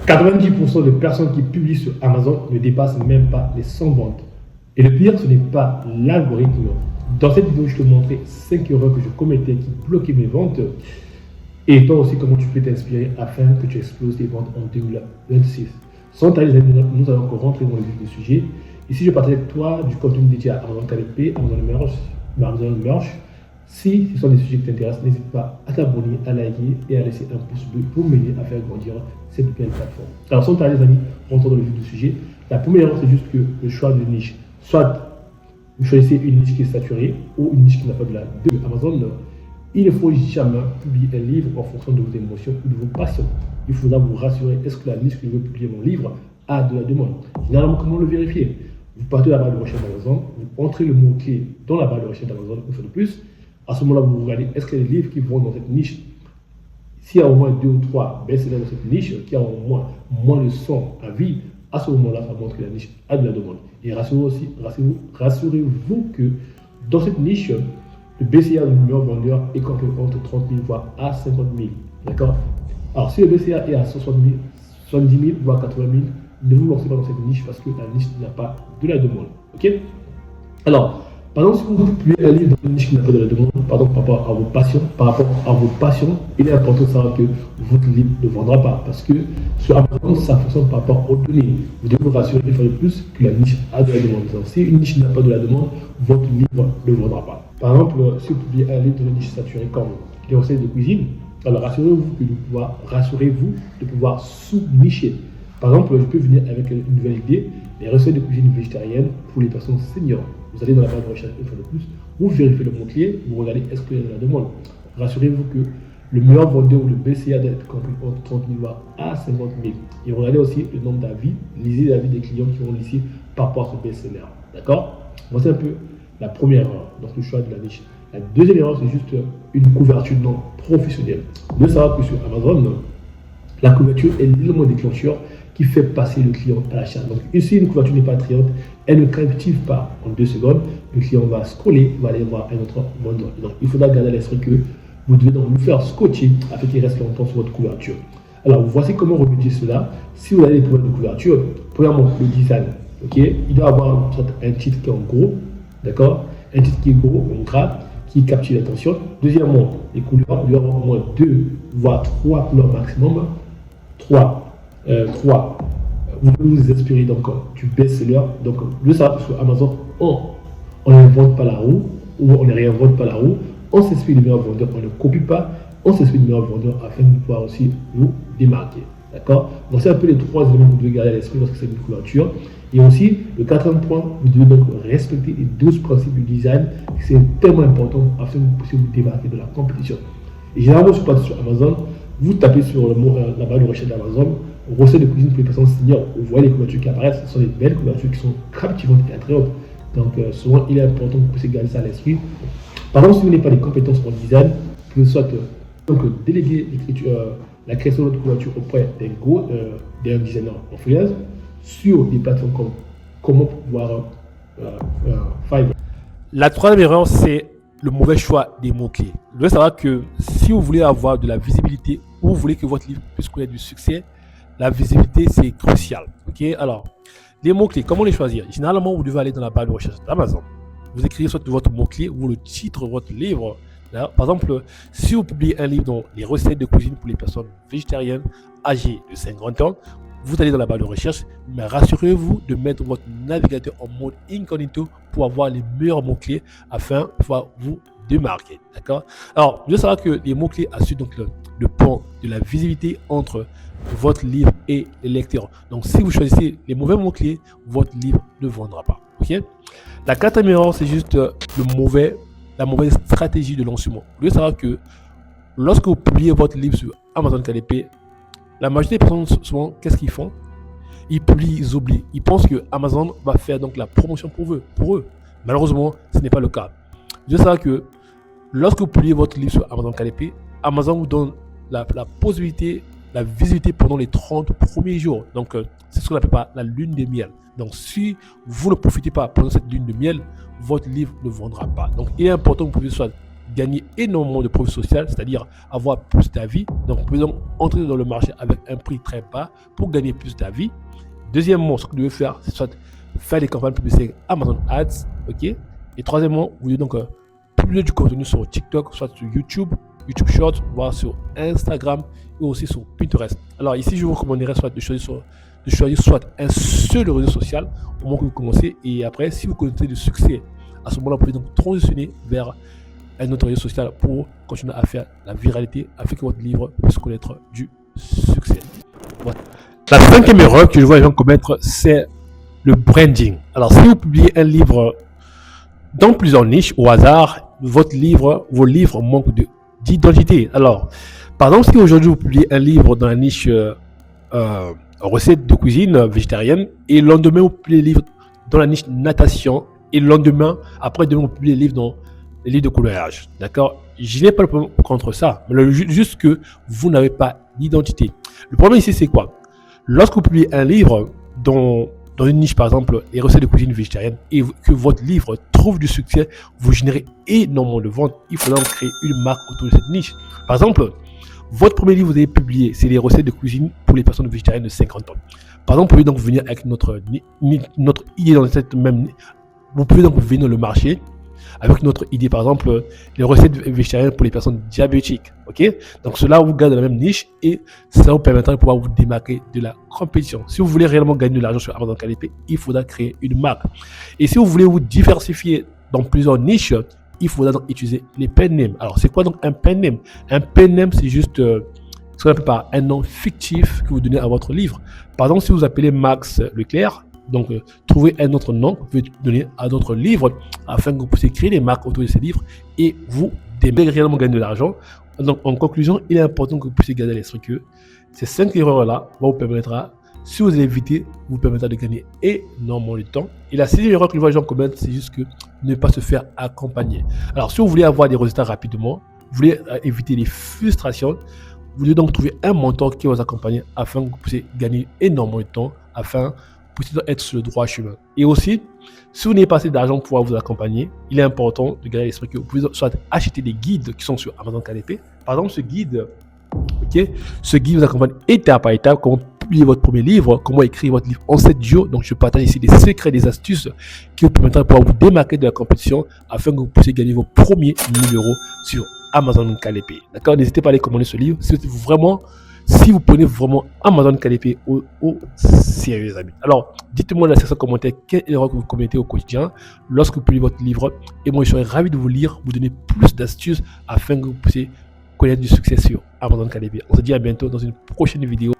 90% des personnes qui publient sur Amazon ne dépassent même pas les 100 ventes. Et le pire, ce n'est pas l'algorithme. Dans cette vidéo, je te montrais 5 erreurs que je commettais qui bloquaient mes ventes. Et toi aussi, comment tu peux t'inspirer afin que tu exploses tes ventes en 2026. Sans tarder, les amis, nous allons encore rentrer dans le vif du sujet. Ici, je partage avec toi du contenu dédié à Amazon KDP, Amazon Merch. Si ce sont des sujets qui t'intéressent, n'hésite pas à t'abonner, à liker et à laisser un pouce bleu pour m'aider à faire grandir cette belle plateforme. Alors, sans tarder, les amis, rentrons dans le vif du sujet. La première erreur, c'est juste que le choix de niche. Soit vous choisissez une niche qui est saturée ou une niche qui n'a pas de la de Amazon. Il ne faut jamais publier un livre en fonction de vos émotions ou de vos passions. Il faudra vous rassurer, est-ce que la niche que je veux publier mon livre a de la demande? Généralement, comment le vérifier? Vous partez de la barre de recherche d'Amazon, vous entrez le mot-clé dans la barre de recherche d'Amazon, une fois de plus. À ce moment-là, vous regardez, est-ce qu'il y a des livres qui vont dans cette niche? S'il y a au moins 2 ou 3 best-sellers dans cette niche, qui a au moins de 100 avis, à ce moment-là, ça montre que la niche a de la demande. Et rassurez-vous que dans cette niche, le BCA du meilleur vendeur est compris entre 30 000 voire à 50 000. D'accord? Alors, si le BCA est à 60 000, 70 000 voire 80 000, ne vous lancez pas dans cette niche parce que la niche n'a pas de la demande. Ok? Alors, par exemple, si vous publiez un livre dans une niche qui n'a pas de la demande, par rapport à vos passions, il est important de savoir que votre livre ne vendra pas. Parce que sur Amazon, ça fonctionne par rapport aux données. Vous devez vous rassurer une fois de plus que la niche a de la demande. Donc, si une niche n'a pas de la demande, votre livre ne vendra pas. Par exemple, si vous publiez un livre dans une niche saturée comme les recettes de cuisine, alors rassurez-vous de pouvoir sous-nicher. Par exemple, je peux venir avec une nouvelle idée, les recettes de cuisine végétarienne pour les personnes seniors. Vous allez dans la barre de recherche une fois de plus, vous vérifiez le mot-clé, vous regardez est-ce qu'il y a de la demande. Rassurez-vous que le meilleur vendeur ou le BCA doit être compris entre 30 000 voire à 50 000. Et regardez aussi le nombre d'avis, lisez les avis des clients qui vont lisser par rapport à ce best-seller. D'accord? Voici un peu la première erreur, donc le choix de la niche. La deuxième erreur, c'est juste une couverture non professionnelle. Vous devez savoir que sur Amazon, la couverture est l'élément déclencheur qui fait passer le client à l'achat. Donc, si une couverture n'est pas attrayante, elle ne captive pas en 2 secondes. Le client va scroller, va aller voir un autre vendeur. Donc, il faudra garder à l'esprit que vous devez donc le faire scotcher afin qu'il reste longtemps sur votre couverture. Alors, voici comment remédier cela. Si vous avez des problèmes de couverture, premièrement, le design. Okay? Il doit avoir un titre qui est en gros, d'accord? Un titre qui est gros, en gras, qui capture l'attention. Deuxièmement, les couleurs, il doit avoir au moins 2 voire 3 couleurs maximum. 3. Vous pouvez vous inspirer donc du best-seller. Donc, le savoir sur Amazon, on n'invente pas la roue ou on ne réinvente pas la roue. On s'inspire du meilleur vendeur, on ne copie pas. On s'inspire du meilleur vendeur afin de pouvoir aussi vous démarquer. D'accord? Donc, c'est un peu les 3 éléments que vous devez garder à l'esprit lorsque c'est une couverture. Et aussi, le 4e point, vous devez donc respecter les 12 principes du design. C'est tellement important afin que vous puissiez vous démarquer de la compétition. Et généralement, je passe sur Amazon, vous tapez sur la barre de recherche d'Amazon, recettes de cuisine pour les personnes seniors, vous voyez les couvertures qui apparaissent, ce sont des belles couvertures qui sont captivantes et attrayantes. Donc, souvent, il est important que vous puissiez garder ça à l'esprit. Par exemple, si vous n'avez pas les compétences en design, que ce soit déléguer la création de votre couverture auprès d'un designer en freelance sur des plateformes comme comment pouvoir Fiverr. La troisième erreur, c'est le mauvais choix des mots-clés. Vous devez savoir que si vous voulez avoir de la visibilité ou vous voulez que votre livre puisse connaître du succès, la visibilité, c'est crucial. Okay? Alors, les mots-clés, comment les choisir? Généralement, vous devez aller dans la barre de recherche d'Amazon. Vous écrivez soit votre mot-clé ou le titre de votre livre. Là, par exemple, si vous publiez un livre dans les recettes de cuisine pour les personnes végétariennes âgées de 50 ans, vous allez dans la barre de recherche, mais rassurez-vous de mettre votre navigateur en mode incognito pour avoir les meilleurs mots-clés afin de pouvoir vous démarquer. D'accord? Alors, vous devez savoir que les mots-clés assurent donc le pont de la visibilité entre votre livre et les lecteurs. Donc, si vous choisissez les mauvais mots-clés, votre livre ne vendra pas. Ok? La 4e erreur, c'est juste la mauvaise stratégie de lancement. Vous devez savoir que lorsque vous publiez votre livre sur Amazon KDP, la majorité des personnes, souvent, qu'est-ce qu'ils font? Ils publient, ils oublient. Ils pensent que Amazon va faire donc la promotion pour eux. Malheureusement, ce n'est pas le cas. Vous devez savoir que lorsque vous publiez votre livre sur Amazon KDP, Amazon vous donne la possibilité, la visibilité pendant les 30 premiers jours. Donc, c'est ce qu'on appelle la lune de miel. Donc, si vous ne profitez pas pendant cette lune de miel, votre livre ne vendra pas. Donc, il est important que vous puissiez soit gagner énormément de profit social, c'est-à-dire avoir plus d'avis. Donc, vous pouvez donc entrer dans le marché avec un prix très bas pour gagner plus d'avis. Deuxièmement, ce que vous devez faire, c'est soit faire des campagnes publicitaires Amazon Ads, ok. Et troisièmement, vous devez donc publier du contenu sur TikTok, soit sur YouTube Shorts, voire sur Instagram et aussi sur Pinterest. Alors ici, je vous recommanderais soit de choisir soit un seul réseau social au moment que vous commencez, et après, si vous connaissez du succès, à ce moment-là, vous pouvez donc transitionner vers un autre réseau social pour continuer à faire la viralité afin que votre livre puisse connaître du succès. Voilà. La cinquième erreur que je vois les gens commettre, c'est le branding. Alors, si vous publiez un livre dans plusieurs niches au hasard, vos livres manquent d'identité. Alors, par exemple, si aujourd'hui vous publiez un livre dans la niche recettes de cuisine végétarienne, et le lendemain vous publiez le livre dans la niche natation, et le lendemain, après demain vous publiez le livre dans les livres de coloriage. D'accord? Je n'ai pas le problème contre ça, mais juste que vous n'avez pas d'identité. Le problème ici, c'est quoi? Lorsque vous publiez un livre dans une niche, par exemple, les recettes de cuisine végétarienne, et que votre livre trouve du succès, vous générez énormément de ventes. Il faudra créer une marque autour de cette niche. Par exemple, votre premier livre que vous avez publié, c'est les recettes de cuisine pour les personnes végétariennes de 50 ans. Par exemple, vous pouvez donc venir avec notre idée dans cette même niche. Vous pouvez donc venir dans le marché avec notre idée, par exemple, les recettes végétariennes pour les personnes diabétiques. Ok? Donc, cela vous garde dans la même niche et ça vous permettra de pouvoir vous démarquer de la compétition. Si vous voulez réellement gagner de l'argent sur Amazon KDP, il faudra créer une marque. Et si vous voulez vous diversifier dans plusieurs niches, il faudra donc utiliser les pen names. Alors, c'est quoi donc un pen name? Un pen name, c'est juste ce qu'on appelle par un nom fictif que vous donnez à votre livre. Par exemple, si vous appelez Max Leclerc, donc trouvez un autre nom que vous pouvez donner à d'autres livres afin que vous puissiez créer des marques autour de ces livres et vous démarrer réellement gagner de l'argent. Donc, en conclusion, il est important que vous puissiez garder à l'esprit que ces 5 erreurs-là vont vous permettre, si vous les évitez, vous permettra de gagner énormément de temps. Et la 6e erreur que les gens commettent, c'est juste que ne pas se faire accompagner. Alors, si vous voulez avoir des résultats rapidement, vous voulez éviter les frustrations, vous devez donc trouver un mentor qui va vous accompagner afin que vous puissiez gagner énormément de temps, afin que vous puissiez être sur le droit chemin. Et aussi, si vous n'avez pas assez d'argent pour pouvoir vous accompagner, il est important de garder à l'esprit que vous pouvez soit acheter des guides qui sont sur Amazon KDP. Par exemple, ce guide vous accompagne étape par étape, comment publier votre premier livre, comment écrire votre livre en 7 jours. Donc, je partage ici des secrets, des astuces qui vous permettront de pouvoir vous démarquer de la compétition afin que vous puissiez gagner vos premiers 1000 € sur Amazon KDP. D'accord? N'hésitez pas à aller commander ce livre si vous prenez vraiment Amazon KDP au sérieux, amis. Alors, dites-moi dans la section commentaire quelle erreur que vous commettez au quotidien lorsque vous publiez votre livre. Et moi, je serai ravi de vous lire, vous donner plus d'astuces afin que vous puissiez connaître du succès sur Amazon KDP. On se dit à bientôt dans une prochaine vidéo.